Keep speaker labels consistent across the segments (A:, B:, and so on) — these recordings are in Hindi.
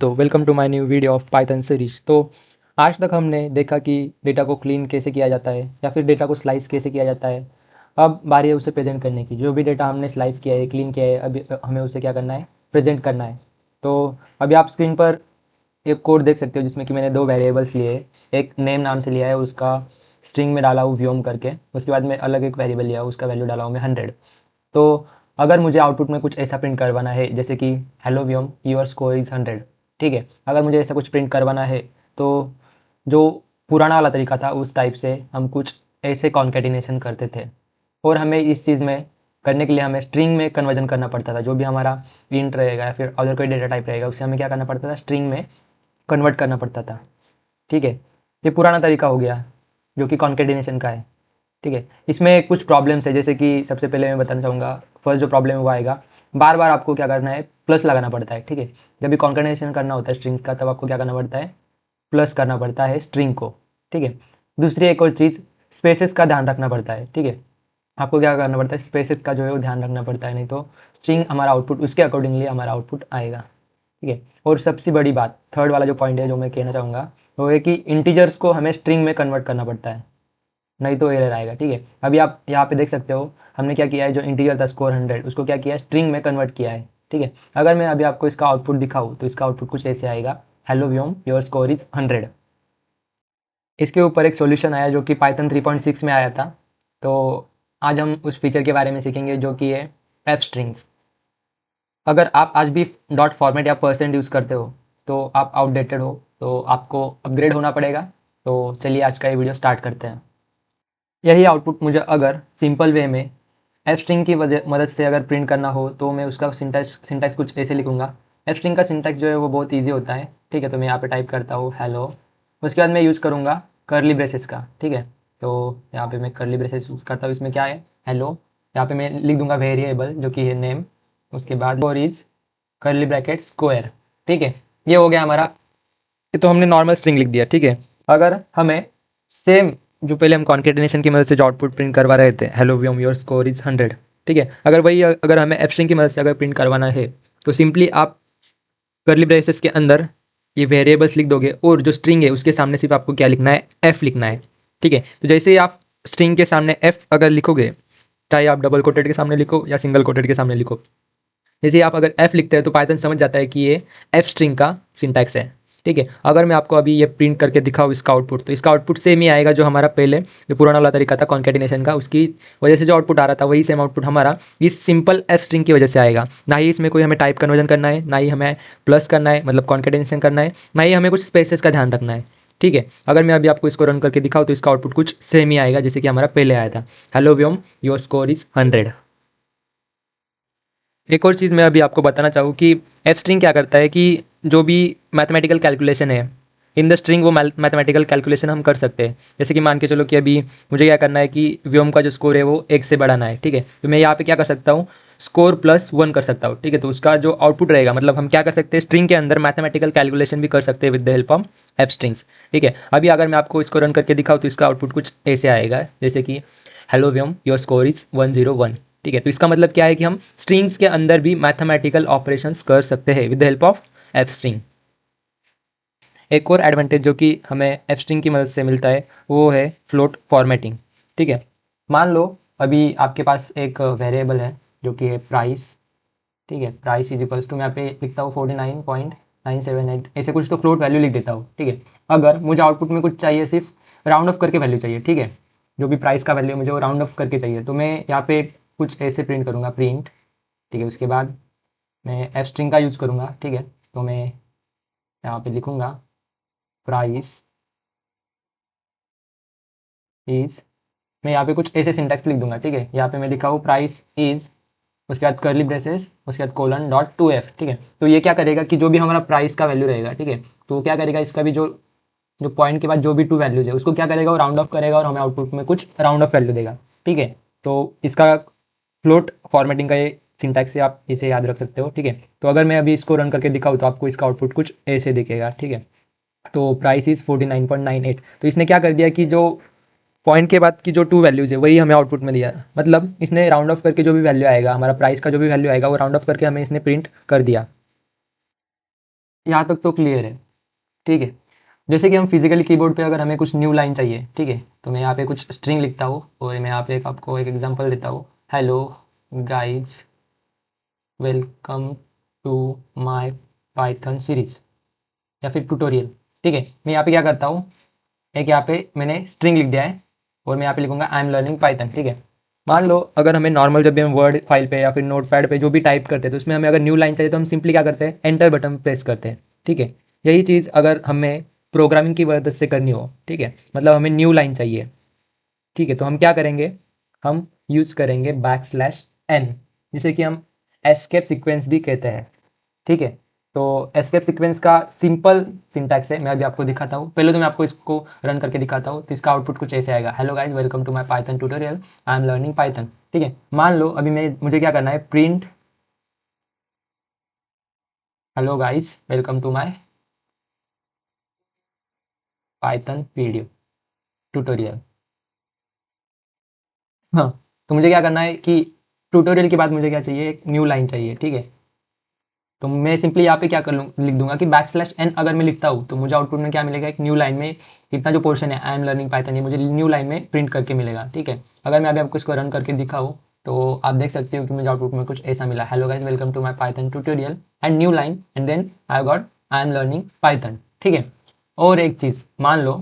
A: दोस्तों, welcome to my new video of python series. तो आज तक हमने देखा कि डेटा को क्लीन कैसे किया जाता है या फिर डेटा को स्लाइस कैसे किया जाता है। अब बारी है उसे प्रेजेंट करने की। जो भी डेटा हमने स्लाइस किया है, क्लीन किया है, अभी हमें उसे क्या करना है, प्रेजेंट करना है। तो अभी आप स्क्रीन पर एक कोड देख सकते हो जिसमें कि मैंने दो वेरिएबल्स लिए। एक नेम नाम से लिया है, उसका स्ट्रिंग में डाला हूँ व्योम करके। उसके बाद में अलग एक वेरिएबल लिया, उसका वैल्यू डाला हूँ मैं 100। तो अगर मुझे आउटपुट में कुछ ऐसा प्रिंट करवाना है जैसे कि hello Vyom your score is 100, ठीक है। अगर मुझे ऐसा कुछ प्रिंट करवाना है तो जो पुराना वाला तरीका था उस टाइप से हम कुछ ऐसे कॉन्केटिनेशन करते थे। और हमें इस चीज़ में करने के लिए हमें स्ट्रिंग में कन्वर्जन करना पड़ता था। जो भी हमारा इंट रहेगा या फिर अदर कोई डेटा टाइप रहेगा उसे हमें क्या करना पड़ता था, स्ट्रिंग में कन्वर्ट करना पड़ता था, ठीक है। ये पुराना तरीका हो गया जो कि कॉन्केटिनेशन का है, ठीक है। इसमें कुछ प्रॉब्लम्स है, जैसे कि सबसे पहले मैं बताना चाहूँगा। फर्स्ट जो प्रॉब्लम वो आएगा, बार बार आपको क्या करना है, प्लस लगाना पड़ता है, ठीक है। जब भी कॉन्केटिनेशन करना होता है स्ट्रिंग्स का तब आपको क्या करना पड़ता है, प्लस करना पड़ता है स्ट्रिंग को, ठीक है। दूसरी एक और चीज़, स्पेसेस का ध्यान रखना पड़ता है, ठीक है। आपको क्या करना पड़ता है, स्पेसेस का जो है वो ध्यान रखना पड़ता है, नहीं तो स्ट्रिंग हमारा आउटपुट उसके अकॉर्डिंगली हमारा आउटपुट आएगा, ठीक है। और सबसे बड़ी बात, थर्ड वाला जो पॉइंट है जो मैं कहना चाहूँगा वो है कि इंटीजर्स को हमें स्ट्रिंग में कन्वर्ट करना पड़ता है, नहीं तो एरर आएगा, ठीक है। अभी आप यहाँ पे देख सकते हो हमने क्या किया है, जो इंटीजर था स्कोर 100 उसको क्या किया है, स्ट्रिंग में कन्वर्ट किया है, ठीक है। अगर मैं अभी आपको इसका आउटपुट दिखाऊँ तो इसका आउटपुट कुछ ऐसे आएगा, hello Vyom your score is 100। इसके ऊपर एक सॉल्यूशन आया जो कि पाइथन 3.6 में आया था। तो आज हम उस फीचर के बारे में सीखेंगे जो कि है एफ स्ट्रिंग्स। अगर आप आज भी डॉट फॉर्मेट या परसेंट यूज़ करते हो तो आप आउटडेटेड हो, तो आपको अपग्रेड होना पड़ेगा। तो चलिए आज का ये वीडियो स्टार्ट करते हैं। यही आउटपुट मुझे अगर सिंपल वे में एफ स्ट्रिंग की वजह मदद से अगर प्रिंट करना हो तो मैं उसका सिंटैक्स कुछ ऐसे लिखूंगा। एफ स्ट्रिंग का सिंटैक्स जो है वो बहुत इजी होता है, ठीक है। तो मैं यहाँ पे टाइप करता हूँ हेलो, उसके बाद मैं यूज़ करूँगा कर्ली ब्रेसेस का, ठीक है। तो यहाँ पे मैं कर्ली ब्रेसेस यूज़ करता हूँ, इसमें क्या है, हेलो। यहाँ पे मैं लिख दूंगा वेरिएबल जो कि है नेम, उसके बाद और इज कर्ली ब्रैकेट स्क्वायर, ठीक है। ये हो गया हमारा। ये तो हमने नॉर्मल स्ट्रिंग लिख दिया, ठीक है। अगर हमें सेम जो पहले हम कॉन्केटिनेशन की मदद से जो आउटपुट प्रिंट करवा रहे थे, hello Vyom your score is 100, ठीक है। अगर वही अगर हमें एफ स्ट्रिंग की मदद से अगर प्रिंट करवाना है तो सिंपली आप कर्ली ब्रेसेस के अंदर ये वेरिएबल्स लिख दोगे और जो स्ट्रिंग है उसके सामने सिर्फ आपको क्या लिखना है, एफ लिखना है, ठीक है। तो जैसे ही आप स्ट्रिंग के सामने एफ अगर लिखोगे, चाहे आप डबल कोटेड के सामने लिखो या सिंगल कोटेड के सामने लिखो, जैसे आप अगर एफ लिखते हैं तो पाइथन समझ जाता है कि ये एफ स्ट्रिंग का सिंटैक्स है, ठीक है। अगर मैं आपको अभी ये प्रिंट करके दिखाऊँ इसका आउटपुट, तो इसका आउटपुट सेम ही आएगा जो हमारा पहले जो पुराना वाला तरीका था कॉन्केटिनेशन का, उसकी वजह से जो आउटपुट आ रहा था वही सेम आउटपुट हमारा इस सिंपल एफ स्ट्रिंग की वजह से आएगा। ना ही इसमें कोई हमें टाइप कन्वर्जन करना है, ना ही हमें प्लस करना है मतलब कॉन्केटिनेशन करना है, ना ही हमें कुछ स्पेसेस का ध्यान रखना है, ठीक है। अगर मैं अभी आपको इसको रन करके दिखाऊँ तो इसका आउटपुट कुछ सेम ही आएगा जैसे कि हमारा पहले आया था, hello Vyom your score is 100। एक और चीज़ मैं अभी आपको बताना चाहूँ कि एफ स्ट्रिंग क्या करता है कि जो भी मैथमेटिकल कैलकुलेशन है इन द स्ट्रिंग, वो मैथमेटिकल कैलकुलेशन हम कर सकते हैं। जैसे कि मान के चलो कि अभी मुझे क्या करना है कि व्योम का जो स्कोर है वो 1 से बढ़ाना है, ठीक है। तो मैं यहाँ पे क्या कर सकता हूँ, स्कोर प्लस 1 कर सकता हूँ, ठीक है। तो उसका जो आउटपुट रहेगा, मतलब हम क्या कर सकते हैं, स्ट्रिंग के अंदर मैथमेटिकल कैलकुलेशन भी कर सकते हैं with the help of F strings, ठीक है। अभी अगर मैं आपको इसको रन करके दिखाऊँ तो इसका आउटपुट कुछ ऐसे आएगा जैसे कि hello Vyom your score is 101, ठीक है। तो इसका मतलब क्या है कि हम स्ट्रिंग्स के अंदर भी मैथमेटिकल ऑपरेशंस कर सकते हैं with the help of F string. एक और एडवांटेज जो कि हमें एफ स्ट्रिंग की मदद से मिलता है वो है फ्लोट फॉर्मेटिंग, ठीक है। मान लो अभी आपके पास एक वेरिएबल है जो कि है प्राइस, ठीक है। प्राइस इज इक्वल्स टू, मैं यहाँ पे लिखता हूँ 49.978, ऐसे कुछ तो फ्लोट वैल्यू लिख देता हूँ, ठीक है। अगर मुझे आउटपुट में कुछ चाहिए, सिर्फ राउंड ऑफ करके वैल्यू चाहिए, ठीक है। जो भी प्राइस का वैल्यू मुझे वो राउंड ऑफ करके चाहिए, तो मैं यहाँ पे कुछ ऐसे प्रिंट करूँगा, प्रिंट, ठीक है। उसके बाद मैं एफ स्ट्रिंग का यूज़ करूँगा, ठीक है। तो मैं यहाँ पे लिखूँगा प्राइस इज़, मैं यहाँ पे कुछ ऐसे सिंटैक्स लिख दूंगा, ठीक है। यहाँ पे मैं लिखा हूँ प्राइस इज़, उसके बाद कर्ली ब्रेसेस, उसके बाद कोलन डॉट टू एफ, ठीक है। तो ये क्या करेगा कि जो भी हमारा प्राइस का वैल्यू रहेगा, ठीक है, तो वो क्या करेगा, इसका भी जो जो पॉइंट के बाद जो भी टू वैल्यूज है उसको क्या करेगा, वो राउंड ऑफ करेगा और हमें आउटपुट में कुछ राउंड ऑफ वैल्यू देगा, ठीक है। तो इसका फ्लोट फॉर्मेटिंग का ये सिंटैक्स से आप इसे याद रख सकते हो, ठीक है। तो अगर मैं अभी इसको रन करके दिखाऊँ तो आपको इसका आउटपुट कुछ ऐसे दिखेगा, ठीक है। तो प्राइस इज़ 49.98, तो इसने क्या कर दिया कि जो पॉइंट के बाद की जो टू वैल्यूज़ है वही हमें आउटपुट में दिया, मतलब इसने राउंड ऑफ करके जो भी वैल्यू आएगा, हमारा प्राइस का जो भी वैल्यू आएगा वो राउंड ऑफ करके हमें इसने प्रिंट कर दिया। यहाँ तक तो क्लियर है, ठीक है। जैसे कि हम फिजिकली कीबोर्ड पे अगर हमें कुछ न्यू लाइन चाहिए, ठीक है, तो मैं यहाँ पे कुछ स्ट्रिंग लिखता हूँ और मैं यहाँ पे आपको एक एग्जांपल देता हूँ, hello guys welcome to my python series या फिर ट्यूटोरियल, ठीक है। मैं यहाँ पे क्या करता हूँ, एक यहाँ पे मैंने स्ट्रिंग लिख दिया है और मैं यहाँ पे लिखूंगा आई एम लर्निंग पाइथन, ठीक है। मान लो अगर हमें नॉर्मल जब भी हम वर्ड फाइल पे या फिर नोट पैड पे जो भी टाइप करते हैं तो उसमें हमें अगर न्यू लाइन चाहिए तो हम सिंपली क्या करते हैं, एंटर बटन प्रेस करते हैं, ठीक है। यही चीज़ अगर हमें प्रोग्रामिंग की मदद से करनी हो, ठीक है, मतलब हमें न्यू लाइन चाहिए, ठीक है, तो हम क्या करेंगे, हम यूज़ करेंगे \n, जिसे कि हम एस्केप सीक्वेंस भी कहते हैं, ठीक है। तो एस्केप सीक्वेंस का सिंपल सिंटैक्स है, मैं अभी आपको दिखाता हूँ। पहले तो मैं आपको इसको रन करके दिखाता हूँ, तो इसका आउटपुट कुछ ऐसे आएगा, hello guys welcome to my Python tutorial, I am learning Python, ठीक है। मान लो अभी मुझे क्या करना है, print hello guys welcome to my python video tutorial. हाँ, तो मुझे क्या करना है कि ट्यूटोरियल के बाद मुझे क्या चाहिए, एक न्यू लाइन चाहिए, ठीक है। तो मैं सिंपली यहाँ पे क्या कर लूँ, लिख दूंगा कि \n अगर मैं लिखता हूँ तो मुझे आउटपुट में क्या मिलेगा, एक न्यू लाइन में इतना जो पोर्शन है आई एम लर्निंग पाइथन, ये मुझे न्यू लाइन में प्रिंट करके मिलेगा, ठीक है। अगर मैं अभी आपको इसको रन करके दिखाऊँ तो आप देख सकते हो कि मुझे आउटपुट में कुछ ऐसा मिला, hello guys welcome to my Python tutorial and new line and then I got I am learning Python, ठीक है। और एक चीज़ मान लो,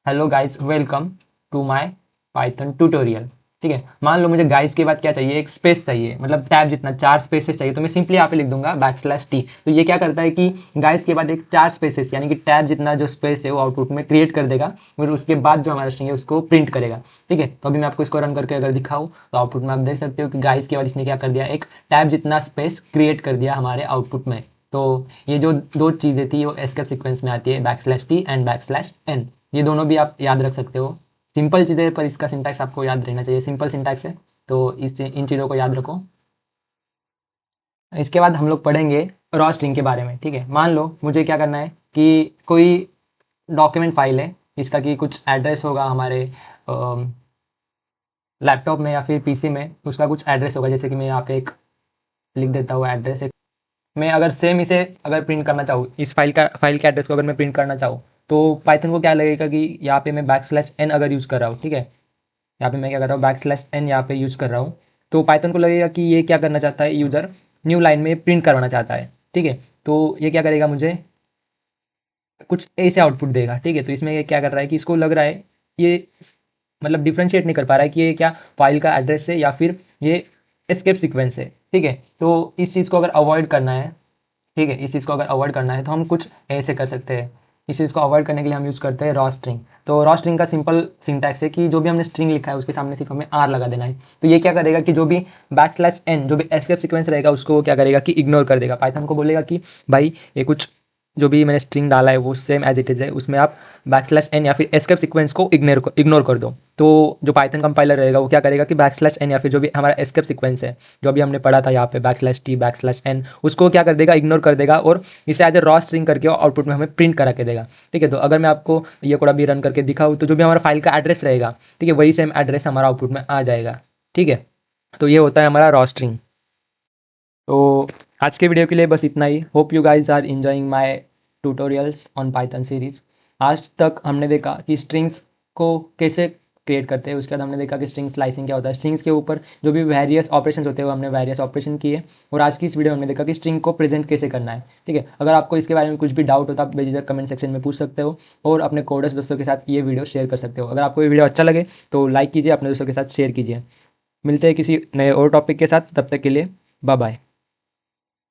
A: hello guys welcome to my Python tutorial, ठीक है। मान लो मुझे गाइस के बाद क्या चाहिए, एक स्पेस चाहिए, मतलब टैब जितना 4 स्पेसेस चाहिए, तो मैं सिंपली यहाँ पे लिख दूंगा \t। तो ये क्या करता है कि गाइस के बाद एक 4 स्पेसेस यानी कि टैब जितना जो स्पेस है वो आउटपुट में क्रिएट कर देगा, फिर उसके बाद जो हमारा स्ट्रिंग है उसको प्रिंट करेगा, ठीक है। तो अभी मैं आपको इसको रन करके अगर दिखाऊँ तो आउटपुट में आप देख सकते हो कि गाइस के बाद इसने क्या कर दिया, एक टैब जितना स्पेस क्रिएट कर दिया हमारे आउटपुट में। तो ये जो दो चीज़ें थी वो एस्केप सीक्वेंस में आती है, \t एंड \n, ये दोनों भी आप याद रख सकते हो। सिंपल चीज़ें पर इसका सिंटैक्स आपको याद रहना चाहिए, सिंपल सिंटैक्स है, तो इन चीज़ों को याद रखो। इसके बाद हम लोग पढ़ेंगे रॉ स्ट्रिंग के बारे में, ठीक है। मान लो मुझे क्या करना है कि कोई डॉक्यूमेंट फाइल है जिसका कि कुछ एड्रेस होगा हमारे लैपटॉप में या फिर पीसी में, उसका कुछ एड्रेस होगा, जैसे कि मैं यहाँ पे एक लिख देता हूँ एड्रेस, एक मैं अगर सेम इसे अगर प्रिंट करना चाहूँ, इस फाइल के एड्रेस को अगर मैं प्रिंट करना चाहूँ तो पाइथन को क्या लगेगा कि यहाँ पे मैं \n अगर यूज़ कर रहा हूँ, ठीक है। यहाँ पे मैं क्या कर रहा हूँ, \n यहाँ पे यूज़ कर रहा हूँ, तो पाइथन को लगेगा कि ये क्या करना चाहता है, यूज़र न्यू लाइन में प्रिंट करवाना चाहता है, ठीक है। तो ये क्या करेगा, मुझे कुछ ऐसे आउटपुट देगा, ठीक है। तो इसमें ये क्या कर रहा है कि इसको लग रहा है ये मतलब डिफ्रेंशिएट नहीं कर पा रहा है कि ये क्या फाइल का एड्रेस है या फिर ये एस्केप सीक्वेंस है, ठीक है। तो इस चीज़ को अगर अवॉइड करना है, ठीक है, इस चीज़ को अगर अवॉइड करना है तो हम कुछ ऐसे कर सकते हैं। इस चीज़ को अवॉइड करने के लिए हम यूज़ करते हैं रॉ स्ट्रिंग। तो रॉ स्ट्रिंग का सिंपल सिंटैक्स है कि जो भी हमने स्ट्रिंग लिखा है उसके सामने सिर्फ हमें आर लगा देना है। तो ये क्या करेगा कि जो भी \n जो भी एस्केप सीक्वेंस रहेगा उसको वो क्या करेगा कि इग्नोर कर देगा, पाइथन को बोलेगा कि भाई ये कुछ जो भी मैंने स्ट्रिंग डाला है वो सेम एज इट इज़ है, उसमें आप \n या फिर एस्केप सीक्वेंस को इग्नोर कर दो। तो जो पाइथन कंपाइलर रहेगा वो क्या करेगा कि \n या फिर जो भी हमारा एस्केप सीक्वेंस है जो अभी हमने पढ़ा था यहाँ पे \t \n, उसको क्या कर देगा, इग्नोर कर देगा और इसे एज ए रॉ स्ट्रिंग करके आउटपुट में हमें प्रिंट करा के देगा, ठीक है। तो अगर मैं आपको ये कोड अभी रन करके दिखाऊँ तो जो भी हमारा फाइल का एड्रेस रहेगा, ठीक है, वही सेम एड्रेस हमारा आउटपुट में आ जाएगा, ठीक है। तो ये होता है हमारा रॉ स्ट्रिंग। तो आज के वीडियो के लिए बस इतना ही। Hope you guys are enjoying my tutorials on Python series. आज तक हमने देखा कि स्ट्रिंग्स को कैसे क्रिएट करते हैं, उसके बाद हमने देखा कि स्ट्रिंग स्लाइसिंग क्या होता है, स्ट्रिंग्स के ऊपर जो भी वेरियस ऑपरेशन होते हैं वो हमने वेरियस ऑपरेशन किए, और आज की इस वीडियो में हमने देखा कि स्ट्रिंग को प्रेजेंट कैसे करना है, ठीक है। अगर आपको इसके बारे में कुछ भी डाउट हो तो आप बेझिझक कमेंट सेक्शन में पूछ सकते हो और अपने कोडर्स दोस्तों के साथ ये वीडियो शेयर कर सकते हो। अगर आपको ये वीडियो अच्छा लगे तो लाइक कीजिए, अपने दोस्तों के साथ शेयर कीजिए। मिलते हैं किसी नए और टॉपिक के साथ, तब तक के लिए बाय बाय।